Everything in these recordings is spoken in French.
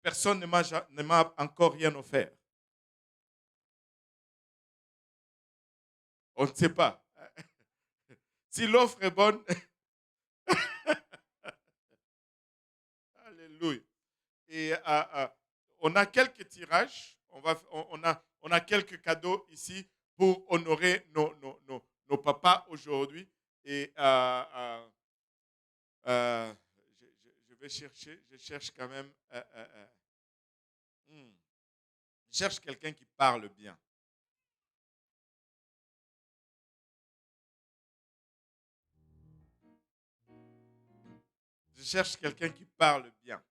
personne ne m'a encore rien offert. On ne sait pas. Si l'offre est bonne, alléluia. Et on a quelques tirages, on a quelques cadeaux ici pour honorer nos papas aujourd'hui. Et je vais chercher, je cherche quand même, je cherche quelqu'un qui parle bien. Je cherche quelqu'un qui parle bien.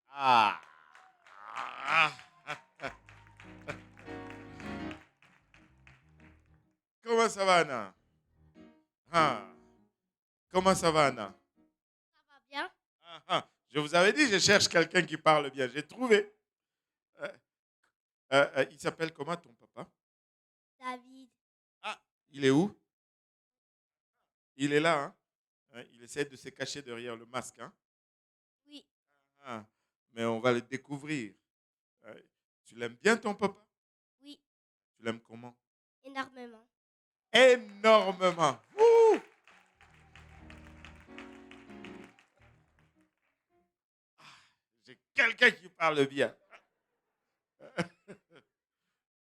Ah. Comment ça va, Anna? Ah. Comment ça va, Anna? Ça va bien? Je vous avais dit, je cherche quelqu'un qui parle bien. J'ai trouvé. Il s'appelle comment ton papa? David. Ah, il est où? Il est là, hein? Il essaie de se cacher derrière le masque, hein? Oui. Ah, mais on va le découvrir. Euh, Tu l'aimes bien, ton papa? Oui. Tu l'aimes comment? Énormément. Énormément. Ouh! J'ai quelqu'un qui parle bien.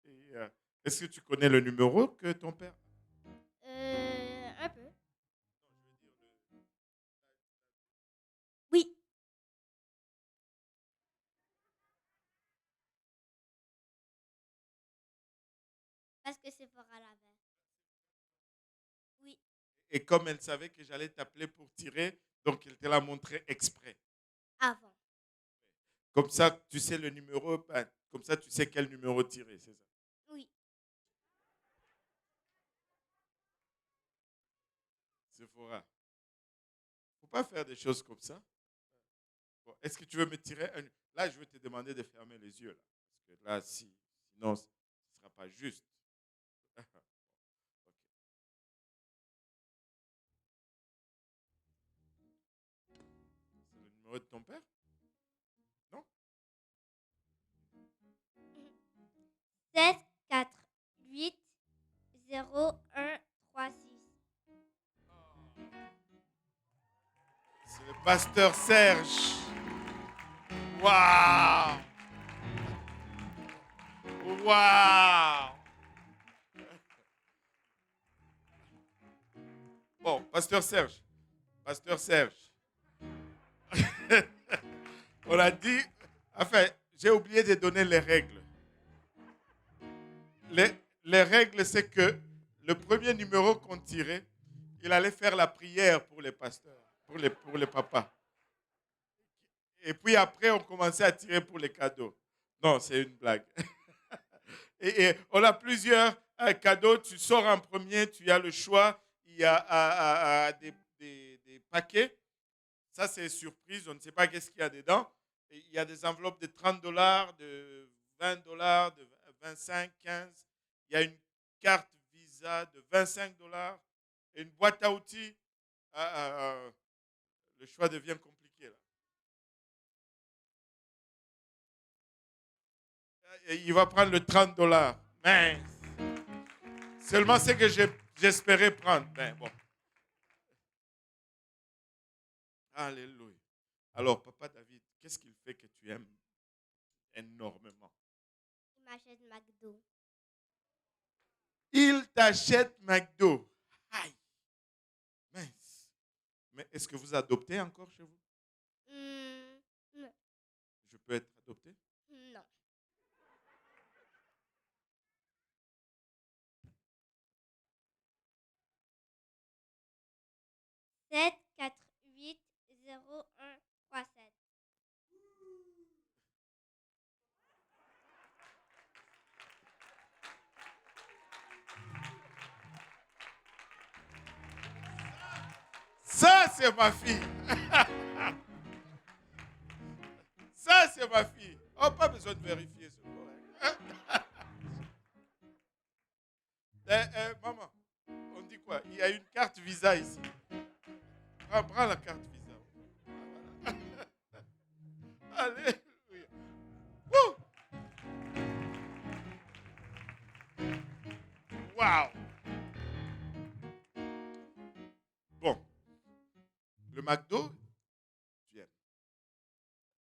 Et, est-ce que tu connais le numéro que ton père? Un peu. Oui. Parce que c'est fort à la main. Oui. Et comme elle savait que j'allais t'appeler pour tirer, donc elle te l'a montré exprès. Avant. Comme ça, tu sais le numéro, ben, comme ça, tu sais quel numéro tirer, c'est ça. Oui. Sephora. Faut pas faire des choses comme ça. Bon, est-ce que tu veux me tirer un... Là, je vais te demander de fermer les yeux. Là. Parce que là, sinon, ce ne sera pas juste. Ok. C'est le numéro de ton père? Non? 7, 4, 8, 0, 1, 3, 6. C'est le pasteur Serge. Waouh! Waouh! Bon, pasteur Serge. Pasteur Serge. On a dit... Enfin, j'ai oublié de donner les règles. Les, les règles, c'est que le premier numéro qu'on tirait, il allait faire la prière pour les pasteurs, pour les papas. Et puis après, on commençait à tirer pour les cadeaux. Non, c'est une blague. Et on a plusieurs cadeaux. Tu sors en premier, tu as le choix. Il y a des paquets. Ça, c'est surprise. On ne sait pas qu'est-ce qu'il y a dedans. Et il y a des enveloppes de $30, de $20, de 25, 15. Il y a une carte Visa de $25 et une boîte à outils. Le choix devient compliqué là. Et il va prendre le $30. Mais seulement ce que j'espérais prendre. Ben bon. Alléluia. Alors, papa David, qu'est-ce qu'il fait que tu aimes énormément? Il m'achète McDo. Il t'achète McDo. Aïe. Mince. Mais est-ce que vous adoptez encore chez vous? Non. Je peux être adopté? Non. 7, 4, 8, 0, 1, 3, 7. Ça, c'est ma fille. Ça, c'est ma fille. Oh, pas besoin de vérifier ce correct. Maman, on dit quoi? Il y a une carte Visa ici. Prends la carte Visa. Alléluia. Wouh! Wow! Bon, le McDo, tu aimes.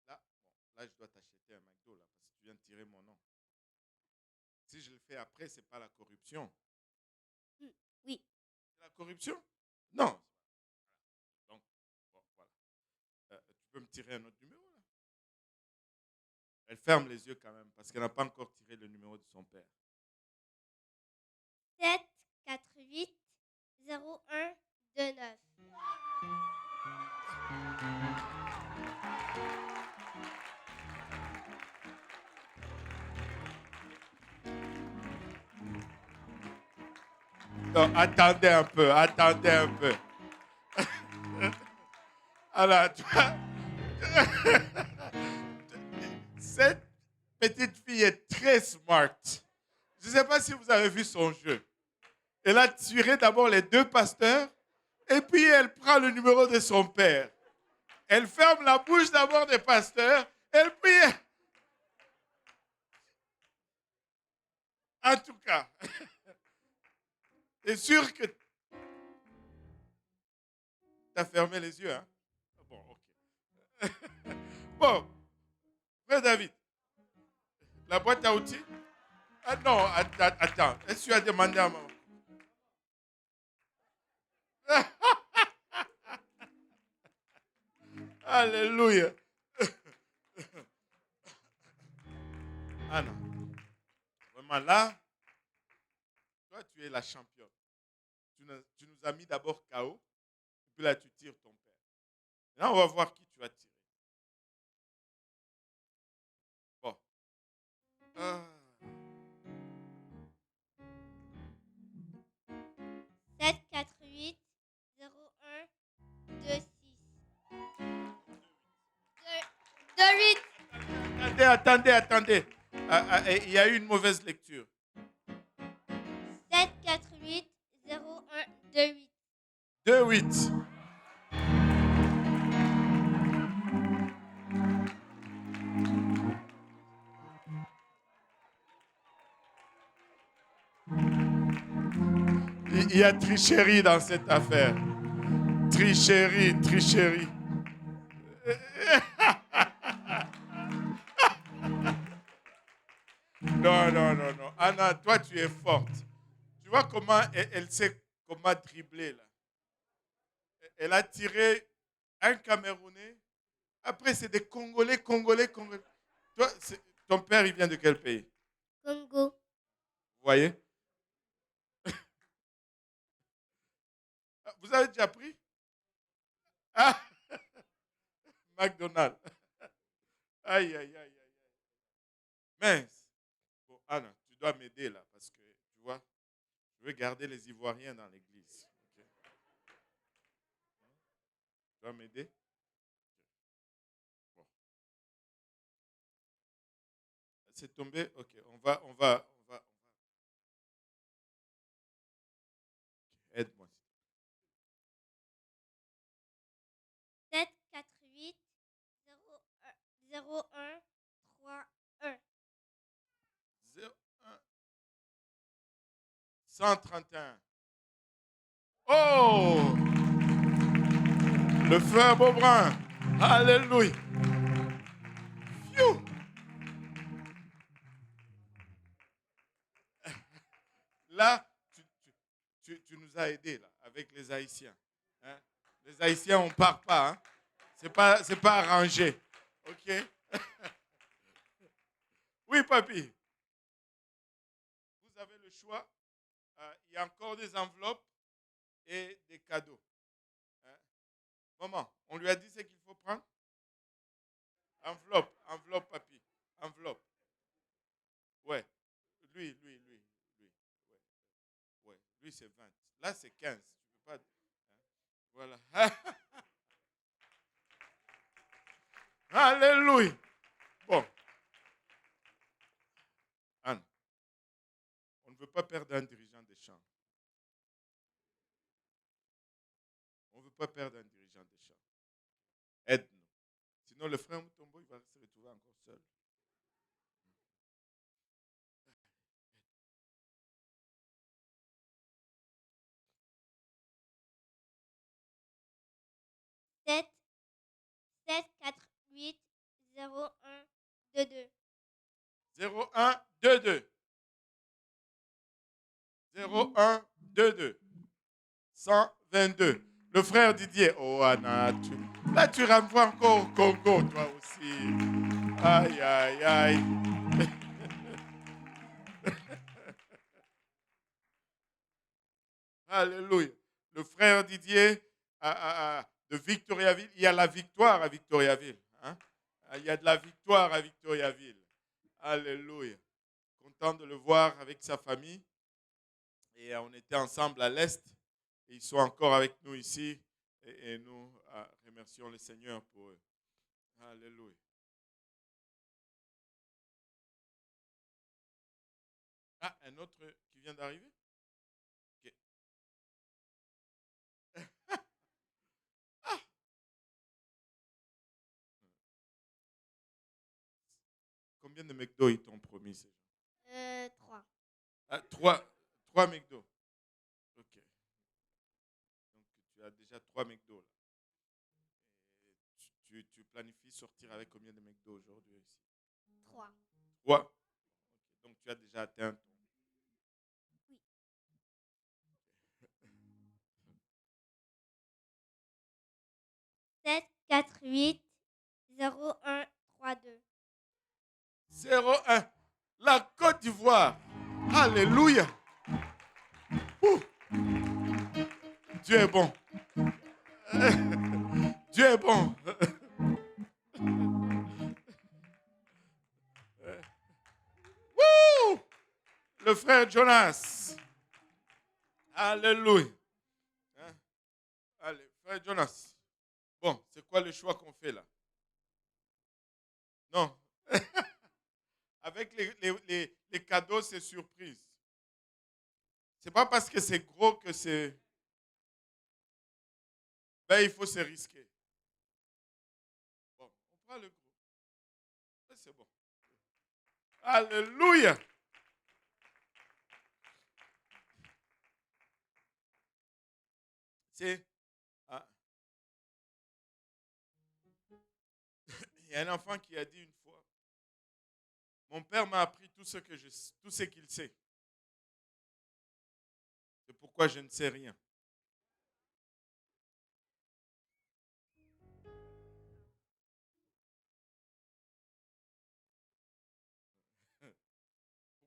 Là, bon, là, je dois t'acheter un McDo là, parce que tu viens de tirer mon nom. Si je le fais après, c'est pas la corruption. Oui. C'est la corruption? Non. Donc, bon, voilà. Tu peux me tirer un autre numéro là? Elle ferme les yeux quand même, parce qu'elle n'a pas encore tiré le numéro de son père. 7, 4, 8, 0, 1, 2, 9. Non, attendez un peu, attendez un peu. Alors, tu vois, cette petite fille est très smart. Je ne sais pas si vous avez vu son jeu. Elle a tiré d'abord les deux pasteurs et puis elle prend le numéro de son père. Elle ferme la bouche d'abord des pasteurs et puis, en tout cas, c'est sûr que tu as fermé les yeux. Hein? Bon, ok. Bon, frère David, la boîte à outils. Ah non, attends. Est-ce que tu as demandé à maman? Alléluia. Ah non. Vraiment là, toi tu es la championne. Tu nous as mis d'abord KO, et puis là tu tires ton père. Là on va voir qui tu vas tirer. Bon. Ah. 7, 4, 8, 0, 1, 2, 6. 2, 8. Attendez. Il y a eu une mauvaise lecture. 7, 4, 8, 0, 1, 2, 8. 2-8. Il y a tricherie dans cette affaire. Tricherie. Non. Anna, toi, tu es forte. Tu vois comment elle sait comment dribbler, là. Elle a tiré un Camerounais. Après, c'est des Congolais. Toi, ton père, il vient de quel pays? Congo. Vous voyez? Vous avez déjà pris? Ah, McDonald's. Aïe. Mince. Bon, Anna, tu dois m'aider là, parce que, tu vois, je veux garder les Ivoiriens dans l'église. Ok? Tu dois m'aider? Bon. C'est tombé? Ok, on va. Aide-moi. 7, 4, 8, 0, 1, 0, 1, 3, 1. 01 131. Oh! Le feu à Beaubrun. Alléluia. Phew. Là, tu nous as aidés là, avec les Haïtiens. Hein? Les Haïtiens, on ne part pas. Hein? C'est pas arrangé. OK? Oui, papy. Vous avez le choix. Il y a encore des enveloppes et des cadeaux. Hein? Maman, on lui a dit ce qu'il faut prendre? Enveloppe, papy. Enveloppe. Ouais. Lui. Ouais. Ouais. Lui, c'est 20. Là, c'est 15. Tu peux pas. Hein? Voilà. Alléluia. Bon, Anne, on ne veut pas perdre un dirigeant des champs. On ne veut pas perdre un dirigeant de chant. Aide-nous. Sinon, le frère Mutombo, il va se retrouver encore seul. 7, 7, 4, 8, 0, 1, 2, 2. 0, 1, 2, 2. 0, 1, 2, 2. 122. Le frère Didier. Oh, Anna, là, tu renvoies encore au Congo, toi aussi. Aïe, aïe, aïe. Alléluia. Le frère Didier de Victoriaville. Il y a la victoire à Victoriaville. Hein? Il y a de la victoire à Victoriaville. Alléluia. Content de le voir avec sa famille. Et on était ensemble à l'Est. Et ils sont encore avec nous ici. Et nous remercions le Seigneur pour eux. Alléluia. Ah, un autre qui vient d'arriver? Ok. Ah. Combien de McDo ils t'ont promis ces gens? 3. Ah, 3 McDo. Ok. Donc tu as déjà 3 McDo là. Et tu planifies sortir avec combien de McDo aujourd'hui ici? 3. 3. Okay. Donc tu as déjà atteint ton. Oui. 7, 4, 8, 0, 1, 3, 2. 0-1. La Côte d'Ivoire. Alléluia. Ouh. Dieu est bon. Dieu est bon. Wouh. Le frère Jonas. Alléluia. Hein? Allez, frère Jonas. Bon, c'est quoi le choix qu'on fait là? Non. Avec les cadeaux, c'est surprise. C'est pas parce que c'est gros que c'est. Ben, il faut se risquer. Bon, on prend le gros. Ben, c'est bon. Alléluia. C'est. Ah. Il y a un enfant qui a dit une fois, mon père m'a appris tout ce qu'il sait. C'est pourquoi je ne sais rien.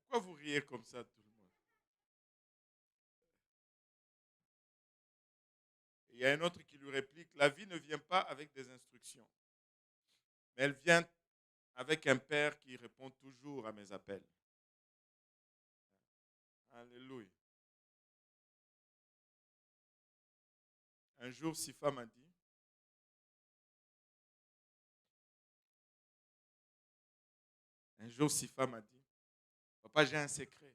Pourquoi vous riez comme ça, tout le monde? Il y a un autre qui lui réplique, la vie ne vient pas avec des instructions, mais elle vient avec un père qui répond toujours à mes appels. Alléluia. Un jour, Sifa m'a dit, papa, j'ai un secret.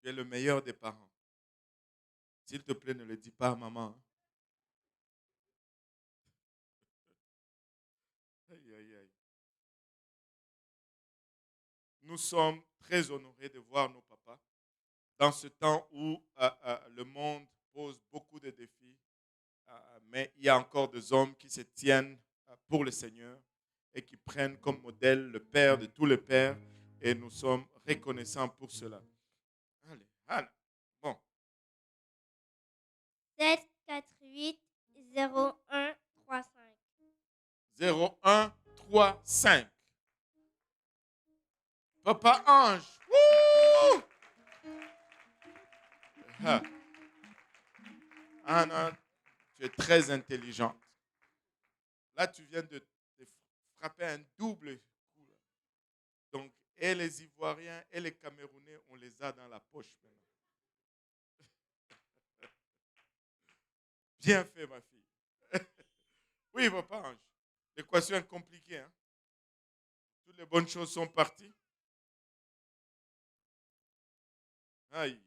Tu es le meilleur des parents. S'il te plaît, ne le dis pas à maman. Hein. Aïe, aïe, aïe. Nous sommes très honorés de voir nos papas dans ce temps où le monde pose beaucoup de défis, mais il y a encore des hommes qui se tiennent pour le Seigneur et qui prennent comme modèle le Père de tous les pères, et nous sommes reconnaissants pour cela. Allez, allez. Bon. 7, 4, 8, 0, 1, 3, 5. 0, 1, 3, 5. Papa Ange. Wouh! Ah. Anna, tu es très intelligente. Là, tu viens de frapper un double coup. Là. Donc, et les Ivoiriens et les Camerounais, on les a dans la poche maintenant. Bien fait, ma fille. Oui, papa Ange. L'équation est compliquée. Hein? Toutes les bonnes choses sont parties. Aïe.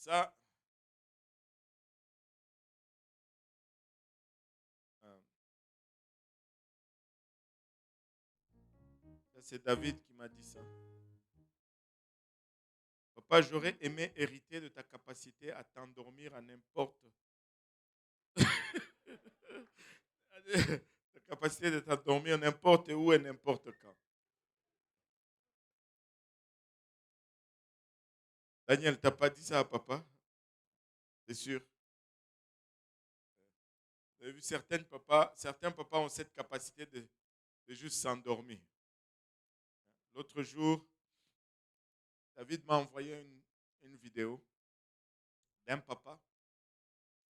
Ça, c'est David qui m'a dit ça. Papa, j'aurais aimé hériter de ta capacité à t'endormir à n'importe. Ta capacité de t'endormir n'importe où et n'importe quand. Daniel, t'as pas dit ça à papa? C'est sûr. Vous avez vu, certains papas ont cette capacité de juste s'endormir. L'autre jour, David m'a envoyé une vidéo d'un papa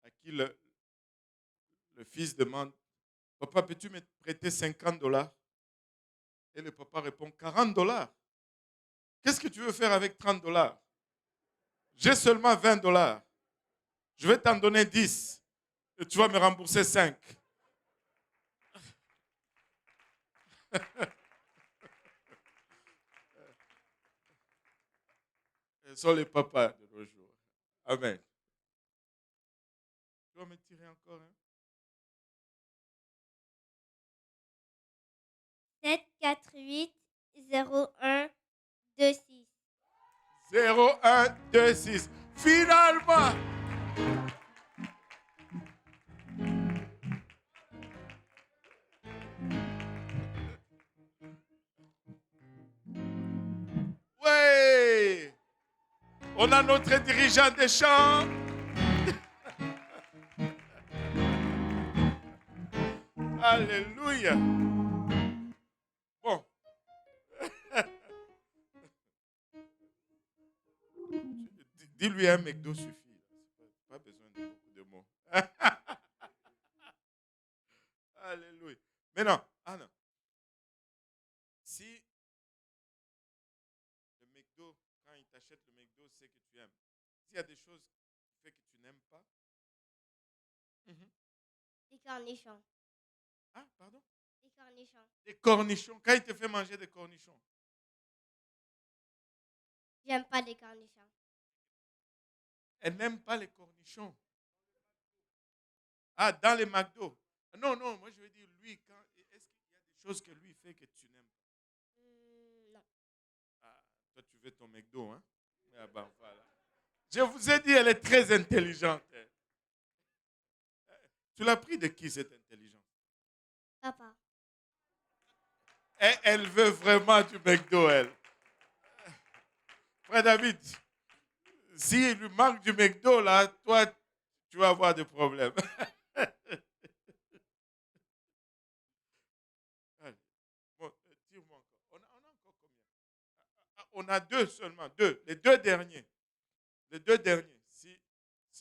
à qui le fils demande, papa, peux-tu me prêter 50 $? Et le papa répond, 40 $? Qu'est-ce que tu veux faire avec 30 $? J'ai seulement 20 $. Je vais t'en donner 10 et tu vas me rembourser 5. Ce sont les papas de nos jours. Amen. Tu vas me tirer encore, hein? 7, 4, 8, 0, 1, 2, 6. 0, 1, 2, 6. Finalement! Oui! On a notre dirigeant des champs. Alléluia. Bon. Dis-lui un McDo suffit. Pas besoin de beaucoup de mots. Alléluia. Mais non, Anna, si le McDo, quand il t'achète le McDo, c'est que tu aimes. S'il y a des choses qui fait que tu n'aimes pas. Des cornichons. Ah, pardon? Des cornichons. Des cornichons. Quand il te fait manger des cornichons. J'aime pas les cornichons. Elle n'aime pas les cornichons. Ah, dans les McDo. Non, non, moi je veux dire, lui, est-ce qu'il y a des choses que lui fait que tu n'aimes pas? Non. Ah, toi, tu veux ton McDo, hein? Ah ben voilà. Je vous ai dit, elle est très intelligente. Tu l'as pris de qui, cette intelligence? Papa. Et elle veut vraiment du McDo, elle. Frère David, s'il lui manque du McDo, là, toi, tu vas avoir des problèmes. Allez. Bon, tire-moi encore. On a encore combien? On a deux seulement, deux. Les deux derniers. Les deux derniers. Si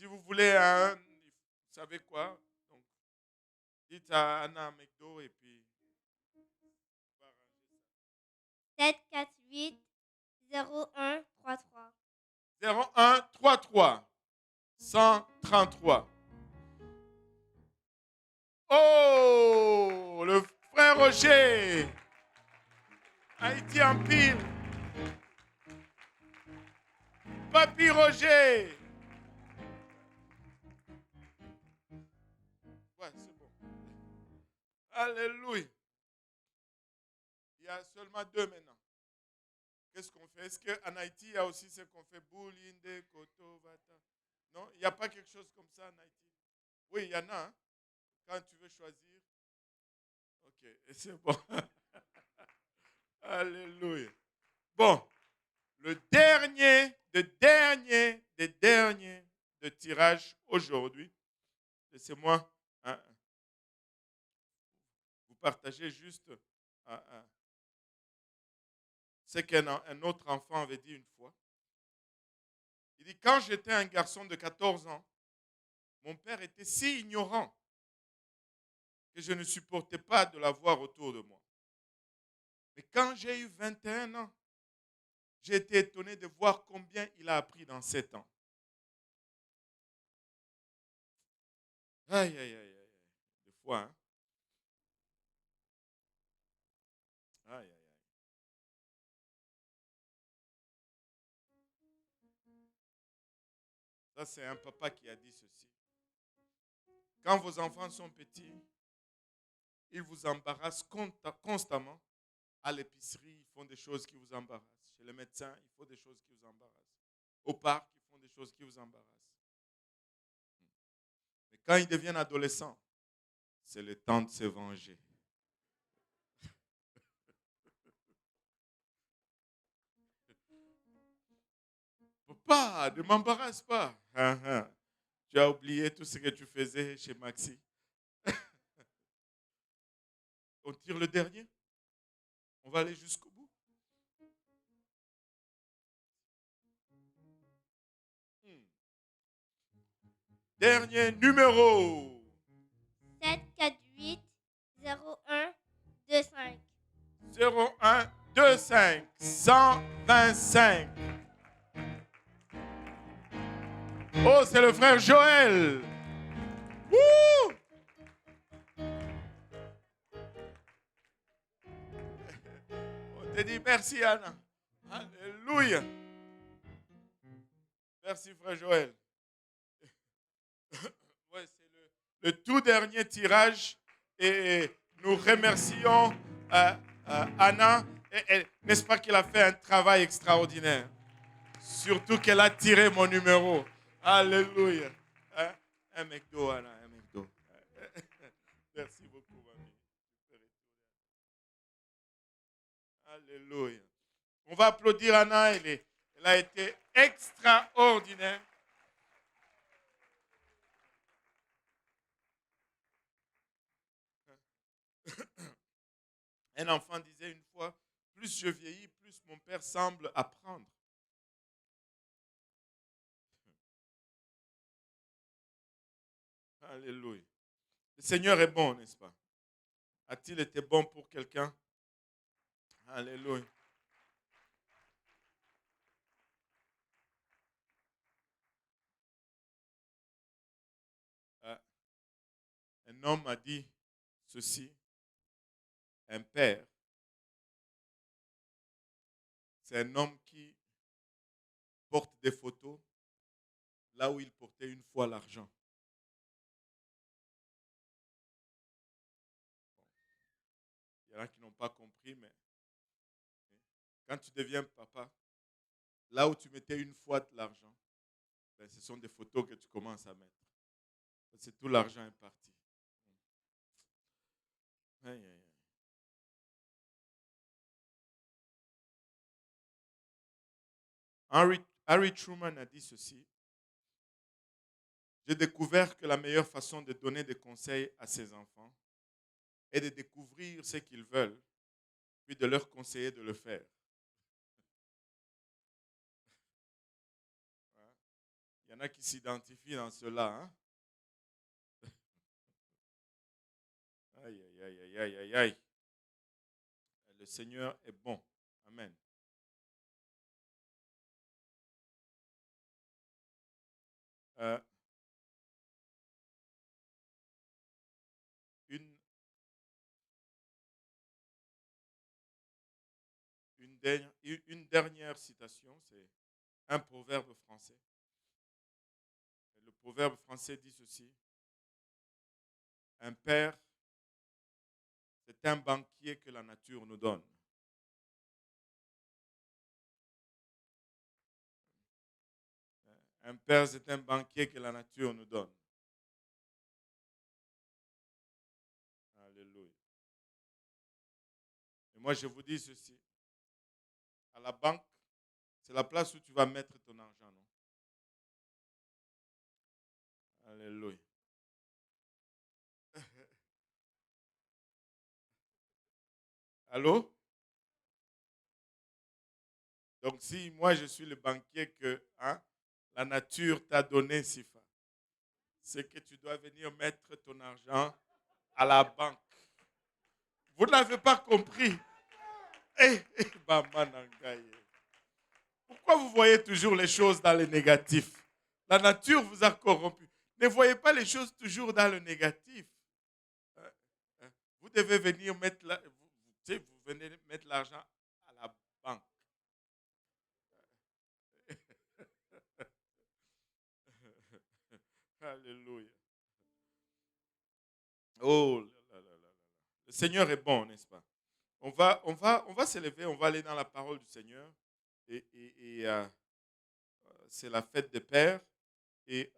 vous voulez un, vous savez quoi? Donc, dites à Anna McDo et puis on va arranger ça. 7, 4, 8, 0, 1, 3, 3. 0, 1, 3, 3. 133. Oh, le frère Roger. Haïti en pile. Papy Roger. Ouais, c'est bon. Alléluia. Il y a seulement deux maintenant. Qu'est-ce qu'on fait? Est-ce qu'en Haïti, il y a aussi ce qu'on fait Boulinde, Koto, Vata? Non? Il n'y a pas quelque chose comme ça en Haïti? Oui, il y en a. Hein? Quand tu veux choisir. Ok, et c'est bon. Alléluia. Bon, le dernier, des derniers de tirage aujourd'hui. Laissez-moi vous partager juste ce qu'un autre enfant avait dit une fois. Il dit, quand j'étais un garçon de 14 ans, mon père était si ignorant que je ne supportais pas de l'avoir autour de moi. Mais quand j'ai eu 21 ans, j'ai été étonné de voir combien il a appris dans 7 ans. Aïe, aïe, aïe, aïe. Des fois, hein? Aïe, aïe, aïe. Ça, c'est un papa qui a dit ceci. Quand vos enfants sont petits, ils vous embarrassent constamment. À l'épicerie, ils font des choses qui vous embarrassent. Chez les médecins, ils font des choses qui vous embarrassent. Au parc, ils font des choses qui vous embarrassent. Mais quand ils deviennent adolescents, c'est le temps de se venger. Papa, ne m'embarrasse pas. Tu as oublié tout ce que tu faisais chez Maxi. On tire le dernier. On va aller jusqu'au bout. Dernier numéro. 7, 4, 8, 0, 1, 2, 5. 01 25 125. Oh, c'est le frère Joël. Wouh! On te dit merci, Anna. Alléluia. Merci, frère Joël. Ouais, c'est le tout dernier tirage. Et nous remercions Anna. N'est-ce pas qu'elle a fait un travail extraordinaire? Surtout qu'elle a tiré mon numéro. Alléluia. Hein? Un McDo, Anna, un McDo. Merci beaucoup, mamie. Alléluia. On va applaudir Anna. Elle a été extraordinaire. Un enfant disait une fois, plus je vieillis, plus mon père semble apprendre. Alléluia. Le Seigneur est bon, n'est-ce pas? A-t-il été bon pour quelqu'un? Alléluia. Un homme m'a dit ceci. Un père, c'est un homme qui porte des photos là où il portait une fois l'argent. Il y en a qui n'ont pas compris, mais quand tu deviens papa, là où tu mettais une fois l'argent, ben, ce sont des photos que tu commences à mettre. Parce que tout l'argent est parti. Aïe, aïe, aïe. Harry Truman a dit ceci. J'ai découvert que la meilleure façon de donner des conseils à ses enfants est de découvrir ce qu'ils veulent, puis de leur conseiller de le faire. Il y en a qui s'identifient dans cela. Hein? Aïe, aïe, aïe, aïe, aïe, aïe, aïe. Le Seigneur est bon. Amen. Euh, une, une dernière citation, c'est un proverbe français. Le proverbe français dit ceci. Un père, c'est un banquier que la nature nous donne. Un père, c'est un banquier que la nature nous donne. Alléluia. Et moi, je vous dis ceci. À la banque, c'est la place où tu vas mettre ton argent, non? Alléluia. Allô? Donc, si moi, je suis le banquier que la nature t'a donné, Sifa, c'est que tu dois venir mettre ton argent à la banque. Vous n'avez pas compris. Pourquoi vous voyez toujours les choses dans le négatif? La nature vous a corrompu. Ne voyez pas les choses toujours dans le négatif. Vous devez venir mettre, vous venez mettre l'argent à la banque. Alléluia. Oh là là là là. Le Seigneur est bon, n'est-ce pas? On va s'élever, on va aller dans la parole du Seigneur. Et c'est la fête des pères. Et